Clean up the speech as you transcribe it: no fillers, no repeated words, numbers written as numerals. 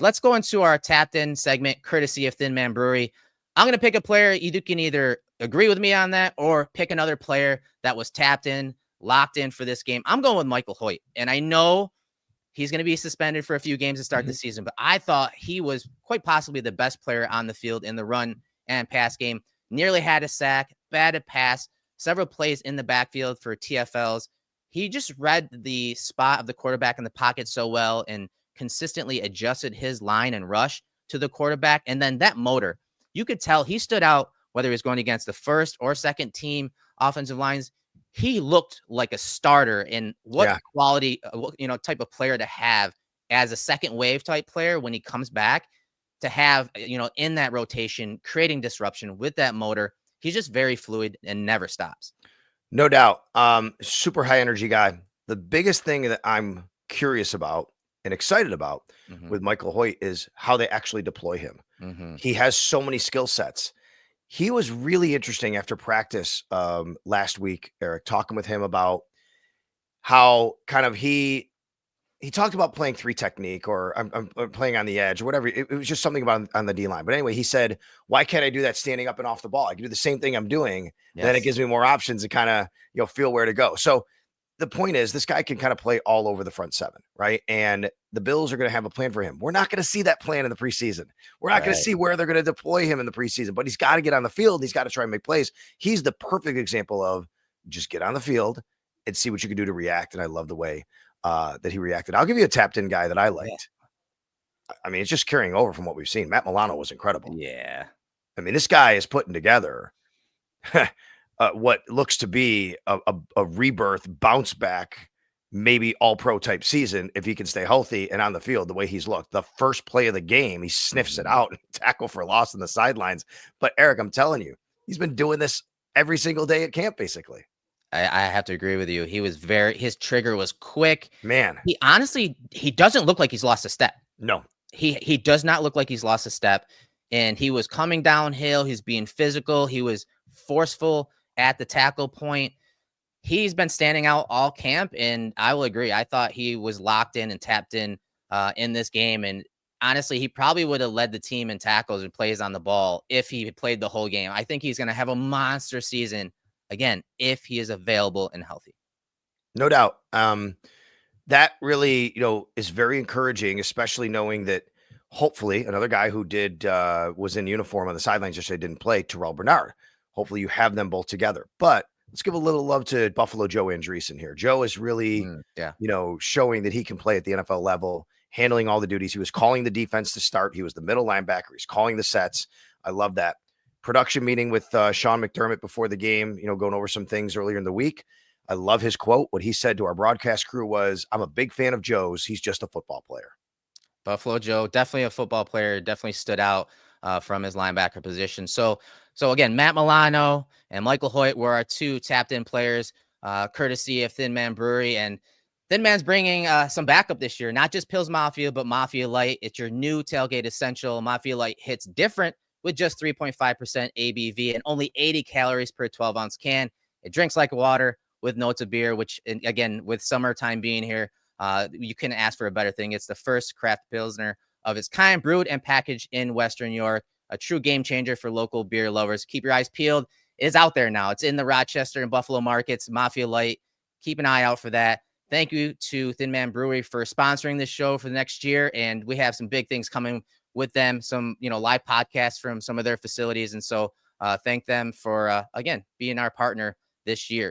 let's go into our tapped in segment, courtesy of Thin Man Brewery. I'm going to pick a player. You can either agree with me on that or pick another player that was tapped in, locked in for this game. I'm going with Michael Hoecht. And I know he's going to be suspended for a few games to start the season, but I thought he was quite possibly the best player on the field in the run and pass game. Nearly had a sack, batted pass, several plays in the backfield for TFLs. He just read the spot of the quarterback in the pocket so well and consistently adjusted his line and rush to the quarterback. And then that motor, you could tell he stood out whether he was going against the first or second team offensive lines. He looked like a starter. And what quality, type of player to have as a second wave type player when he comes back, to have, in that rotation, creating disruption with that motor. He's just very fluid and never stops. No doubt. Super high energy guy. The biggest thing that I'm curious about and excited about with Michael Hoecht is how they actually deploy him. He has so many skill sets. He was really interesting after practice last week, Eric, talking with him about how kind of he talked about playing 3 technique or I'm playing on the edge or whatever. It was just something about on the D line. But anyway, he said, why can't I do that standing up and off the ball? I can do the same thing I'm doing. And then it gives me more options to kind of, feel where to go. So the point is this guy can kind of play all over the front 7, right? And the Bills are going to have a plan for him. We're not going to see that plan in the preseason. We're not going to see where they're going to deploy him in the preseason, but he's got to get on the field. He's got to try and make plays. He's the perfect example of just get on the field and see what you can do to react. And I love the way that he reacted. I'll give you a tapped in guy that I liked. I mean, it's just carrying over from what we've seen. Matt Milano was incredible. Yeah. I mean, this guy is putting together what looks to be a rebirth, bounce back, maybe all pro type season if he can stay healthy and on the field the way he's looked. The first play of the game, he sniffs it out, tackle for loss on the sidelines. But Eric, I'm telling you, he's been doing this every single day at camp, basically. I have to agree with you. He was his trigger was quick. Man. He doesn't look like he's lost a step. No. He does not look like he's lost a step. And he was coming downhill. He's being physical. He was forceful at the tackle point. He's been standing out all camp, and I will agree. I thought he was locked in and tapped in this game. And honestly, he probably would have led the team in tackles and plays on the ball if he had played the whole game. I think he's going to have a monster season, again, if he is available and healthy. No doubt. That really, is very encouraging, especially knowing that hopefully another guy who was in uniform on the sidelines yesterday didn't play, Terrell Bernard. Hopefully you have them both together. But let's give a little love to Buffalo Joe Andreessen here. Joe is really, showing that he can play at the NFL level, handling all the duties. He was calling the defense to start. He was the middle linebacker. He's calling the sets. I love that. Production meeting with Sean McDermott before the game, going over some things earlier in the week. I love his quote. What he said to our broadcast crew was, I'm a big fan of Joe's. He's just a football player. Buffalo Joe, definitely a football player, definitely stood out from his linebacker position. So again, Matt Milano and Michael Hoecht were our 2 tapped in players, courtesy of Thin Man Brewery. And Thin Man's bringing some backup this year, not just Pils Mafia, but Mafia Light. It's your new tailgate essential. Mafia Light hits different with just 3.5% ABV and only 80 calories per 12-ounce can. It drinks like water with notes of beer, which, again, with summertime being here, you couldn't ask for a better thing. It's the first craft Pilsner of its kind, brewed and packaged in Western New York, a true game changer for local beer lovers. Keep your eyes peeled. It is out there now. It's in the Rochester and Buffalo markets, Mafia Light. Keep an eye out for that. Thank you to Thin Man Brewery for sponsoring this show for the next year. And we have some big things coming with them, some, live podcasts from some of their facilities. And so thank them for, again, being our partner this year.